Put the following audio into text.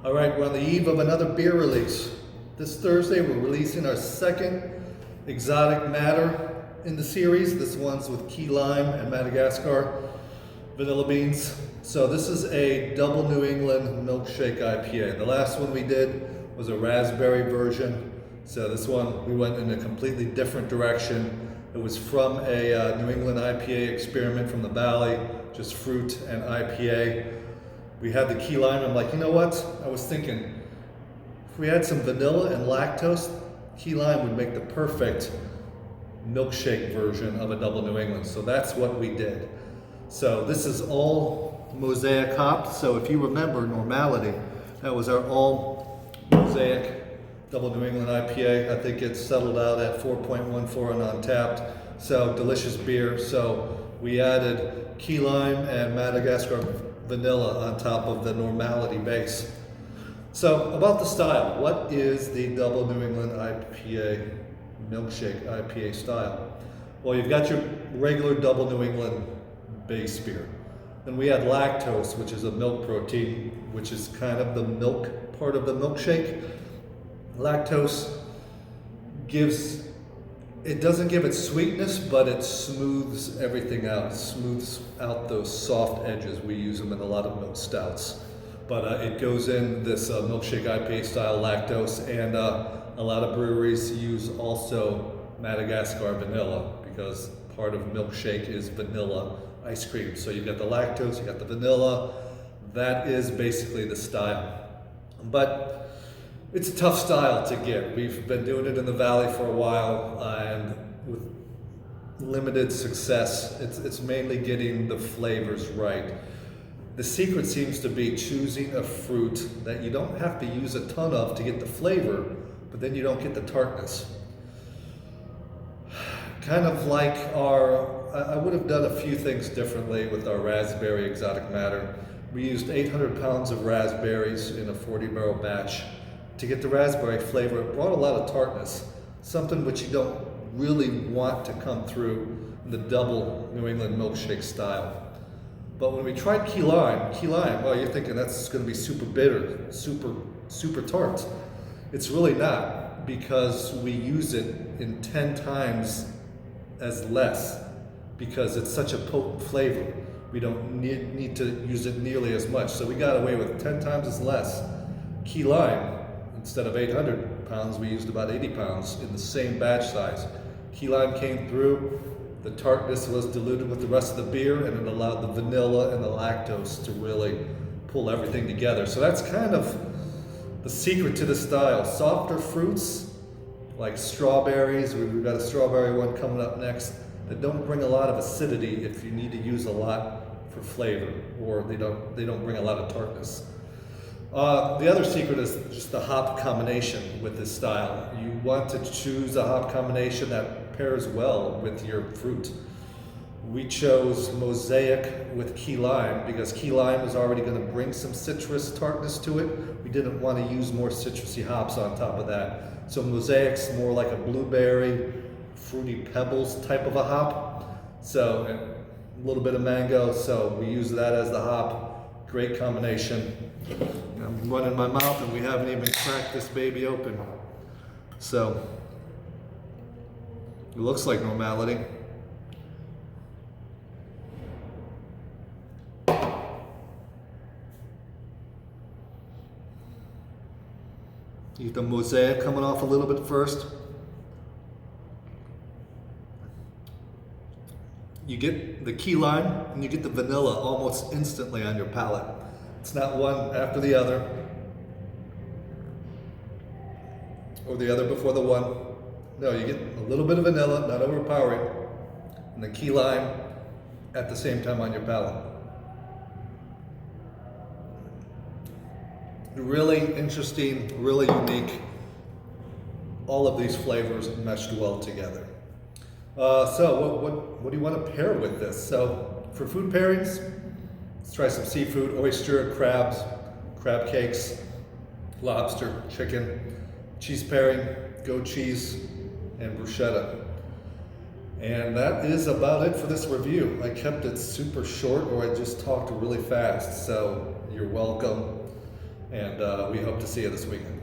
All right, we're on the eve of another beer release. This Thursday, we're releasing our second exotic matter in the series. This one's with key lime and Madagascar Vanilla Beans. So this is a double New England milkshake IPA. The last one we did was a raspberry version. So this one, we went in a completely different direction. It was from a New England IPA experiment from the Valley, just fruit and IPA. We had the key lime. I'm like, you know what? I was thinking, if we had some vanilla and lactose, key lime would make the perfect milkshake version of a double New England. So that's what we did. So this is all mosaic hopped. So if you remember Normality, that was our all mosaic double New England IPA. I think it's settled out at 4.14 on Untapped. So delicious beer. So we added key lime and Madagascar vanilla on top of the Normality base. So about the style, what is the double New England IPA milkshake IPA style? Well, you've got your regular double New England base beer. Then we add lactose, which is a milk protein, which is kind of the milk part of the milkshake. Lactose doesn't give it sweetness, but it smooths everything out. It smooths out those soft edges. We use them in a lot of milk stouts. But it goes in this milkshake IPA style lactose, and a lot of breweries use also Madagascar vanilla because part of milkshake is vanilla ice cream. So you've got the lactose, you've got the vanilla. That is basically the style. But it's a tough style to get. We've been doing it in the Valley for a while, and with limited success. It's mainly getting the flavors right. The secret seems to be choosing a fruit that you don't have to use a ton of to get the flavor, but then you don't get the tartness. Kind of like I would have done a few things differently with our raspberry exotic matter. We used 800 pounds of raspberries in a 40-barrel batch. To get the raspberry flavor, it brought a lot of tartness, something which you don't really want to come through in the double New England milkshake style. But when we tried key lime, well, you're thinking that's going to be super bitter, super tart. It's really not, because we use it in 10 times as less, because it's such a potent flavor. We don't need to use it nearly as much. So we got away with 10 times as less key lime. Instead of 800 pounds, we used about 80 pounds in the same batch size. Key lime came through, the tartness was diluted with the rest of the beer, and it allowed the vanilla and the lactose to really pull everything together. So that's kind of the secret to the style. Softer fruits, like strawberries. We've got a strawberry one coming up next, that don't bring a lot of acidity if you need to use a lot for flavor, or they don't bring a lot of tartness. The other secret is just the hop combination with this style. You want to choose a hop combination that pairs well with your fruit. We chose Mosaic with key lime because key lime is already going to bring some citrus tartness to it. We didn't want to use more citrusy hops on top of that. So Mosaic's more like a blueberry, fruity pebbles type of a hop. So a little bit of mango, so we use that as the hop. Great combination. I'm running my mouth and we haven't even cracked this baby open. So, it looks like Normality. You get the Mosaic coming off a little bit first. You get the key lime and you get the vanilla almost instantly on your palate. It's not one after the other, or the other before the one. No, you get a little bit of vanilla, not overpowering, and the key lime at the same time on your palate. Really interesting, really unique. All of these flavors meshed well together. So what do you want to pair with this? So for food pairings, let's try some seafood, oyster, crabs, crab cakes, lobster, chicken, cheese pairing, goat cheese, and bruschetta. And that is about it for this review. I kept it super short, or I just talked really fast, so you're welcome. and we hope to see you this weekend.